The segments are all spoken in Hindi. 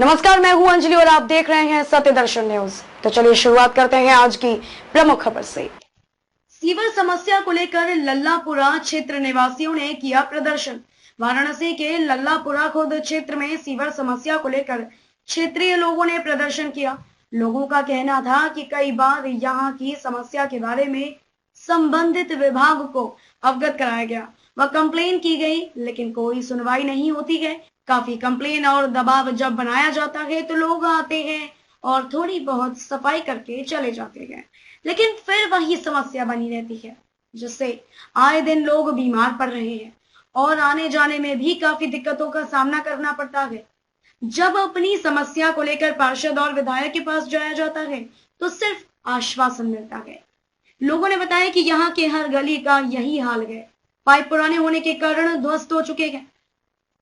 नमस्कार, मैं हूं अंजलि और आप देख रहे हैं सत्य दर्शन न्यूज। तो चलिए शुरुआत करते हैं आज की प्रमुख खबर से। सीवर समस्या को लेकर लल्लापुरा क्षेत्र निवासियों ने किया प्रदर्शन। वाराणसी के लल्लापुरा खुर्द क्षेत्र में सीवर समस्या को लेकर क्षेत्रीय लोगों ने प्रदर्शन किया। लोगों का कहना था कि कई बार यहाँ की समस्या के बारे में संबंधित विभाग को अवगत कराया गया व कंप्लेन की गई, लेकिन कोई सुनवाई नहीं होती है। काफी कंप्लेन और दबाव जब बनाया जाता है तो लोग आते हैं और थोड़ी बहुत सफाई करके चले जाते हैं, लेकिन फिर वही समस्या बनी रहती है, जिससे आए दिन लोग बीमार पड़ रहे हैं और आने जाने में भी काफी दिक्कतों का सामना करना पड़ता है। जब अपनी समस्या को लेकर पार्षद और विधायक के पास जाया जाता है तो सिर्फ आश्वासन मिलता है। लोगों ने बताया कि यहाँ के हर गली का यही हाल है। पाइप पुराने होने के कारण ध्वस्त हो चुके हैं।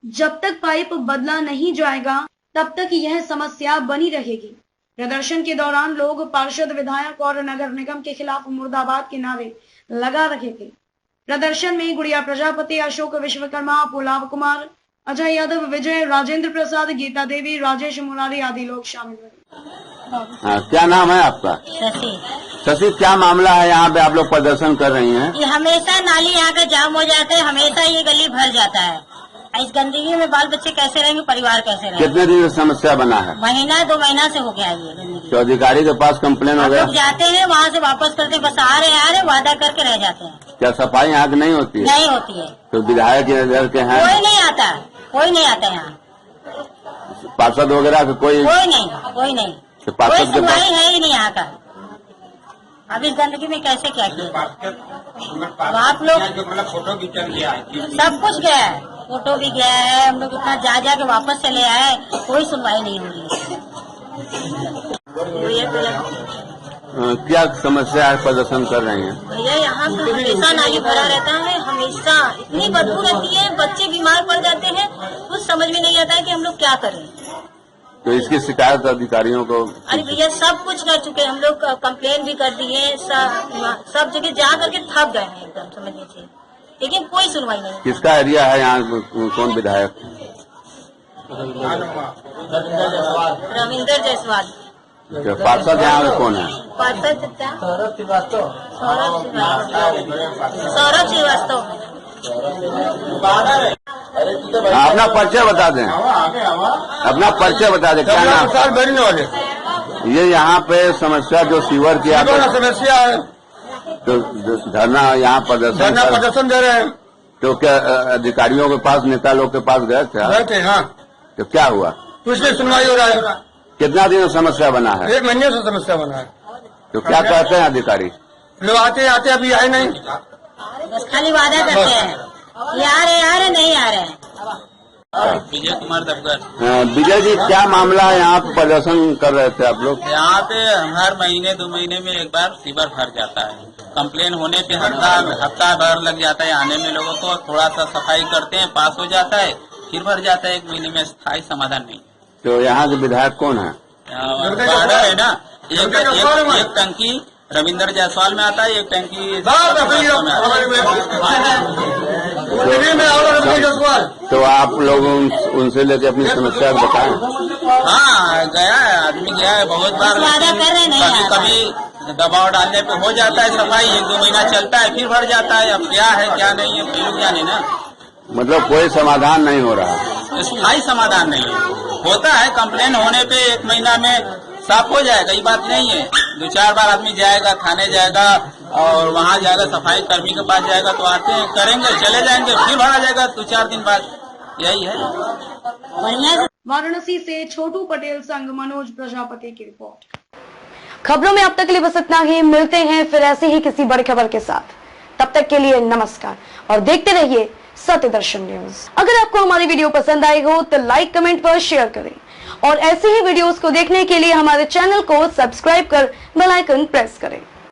जब तक पाइप बदला नहीं जाएगा तब तक यह समस्या बनी रहेगी। प्रदर्शन के दौरान लोग पार्षद, विधायक और नगर निगम के खिलाफ मुर्दाबाद के नारे लगा रहे थे। प्रदर्शन में गुड़िया प्रजापति, अशोक विश्वकर्मा, पुलाव कुमार, अजय यादव, विजय, राजेंद्र प्रसाद, गीता देवी, राजेश मुरारी आदि लोग शामिल हुए। क्या नाम है आपका? शशि। शशि, क्या मामला है यहाँ पे आप लोग प्रदर्शन कर रही हैं? ये हमेशा नाली यहाँ का जाम हो जाता है, हमेशा ये गली भर जाता है। इस गंदगी में बाल बच्चे कैसे रहेंगे, परिवार कैसे रहेंगे? कितने दिन से समस्या बना है? महीना 2 महीना से हो गया ये गंदगी। तो अधिकारी के पास कंप्लेन हो गया? जाते हैं वहाँ से वापस करते, बस आ रहे वादा करके रह जाते हैं। क्या सफाई यहाँ की नहीं होती है? नहीं होती है। तो विधायक इधर के हैं? कोई नहीं आता, कोई नहीं आता यहाँ। पार्षद वगैरह का कोई नहीं। तो पार्षद के पास है ही नहीं यहाँ का। अब इस गंदगी में कैसे क्या किया आप लोग? फोटो भी चल गया है, सब कुछ गया है, फोटो भी गया है। हम लोग इतना जा के वापस चले आए, कोई सुनवाई नहीं हो रही है। क्या समस्या है प्रदर्शन कर रही हैं? भैया यहाँ पे हमेशा नाली भरा रहता है, हमेशा इतनी बदबू रहती है, बच्चे बीमार पड़ जाते हैं। कुछ समझ में नहीं आता है कि हम लोग क्या करें। तो इसकी शिकायत अधिकारियों को? अरे भैया सब कुछ कर चुके हैं हम लोग, कंप्लेन भी कर दिए, सब जगह जा करके थक गए हैं एकदम, समझ लीजिए, लेकिन कोई सुनवाई नहीं। किसका एरिया है यहाँ? कौन विधायक? रविंदर जायसवाल। पार्षद यहाँ में कौन है? पार्षद सौरभ श्रीवास्तव। अपना परिचय बता दें। अपना परिचय बता दें, क्या नाम? ये यहाँ पे समस्या जो सीवर की समस्या है, तो धरना यहाँ प्रदर्शन दे रहे हैं। तो क्या अधिकारियों के पास, नेता लोग के पास गए थे? हाँ। तो क्या हुआ? कुछ नहीं सुनवाई हो रहा है। कितना दिन समस्या बना है? 1 महीने से समस्या बना है। तो क्या कहते हैं अधिकारी? लोग आते अभी आए नहीं, बस खाली वादा करते हैं, ये आ रहे नहीं आ रहे। विजय कुमार दबगर। विजय जी, क्या मामला है? यहाँ पे प्रदर्शन कर रहे थे आप लोग? यहाँ पे हर महीने 2 महीने में एक बार सीवर भर जाता है। कंप्लेन होने पे हफ्ता भर लग जाता है आने में। लोगों को थोड़ा सा सफाई करते हैं, पास हो जाता है, फिर भर जाता है। 1 महीने में स्थायी समाधान नहीं। तो यहाँ के विधायक कौन है? है ना, एक टंकी रविंदर जायसवाल में आता है, एक टंकी तो आप लोग उनसे लेके अपनी समस्या बताएं। हाँ, गया है, आदमी गया है बहुत बार, कभी दबाव डालने पे हो जाता है सफाई, 1-2 महीना चलता है, फिर भर जाता है। अब क्या है क्या नहीं है फिर जाने ना। मतलब कोई समाधान नहीं हो रहा? स्थायी समाधान नहीं है। होता है कंप्लेन होने पे 1 महीना में साफ हो जाएगा, ये बात नहीं है। 2-4 बार आदमी जाएगा, थाने जाएगा और वहाँ जाएगा, सफाई कर्मी के पास जाएगा, तो आते हैं, करेंगे, चले जाएंगे, फिर भरा जाएगा 2-4 दिन बाद। यही है। वाराणसी से छोटू पटेल संग मनोज प्रजापति की रिपोर्ट। खबरों में अब तक के लिए बस इतना ही। मिलते हैं फिर ऐसे ही किसी बड़ी खबर के साथ। तब तक के लिए नमस्कार और देखते रहिए सत्य दर्शन न्यूज। अगर आपको हमारी वीडियो पसंद आई हो तो लाइक, कमेंट पर शेयर करें और ऐसे ही वीडियोस को देखने के लिए हमारे चैनल को सब्सक्राइब कर बेल आइकन प्रेस करें।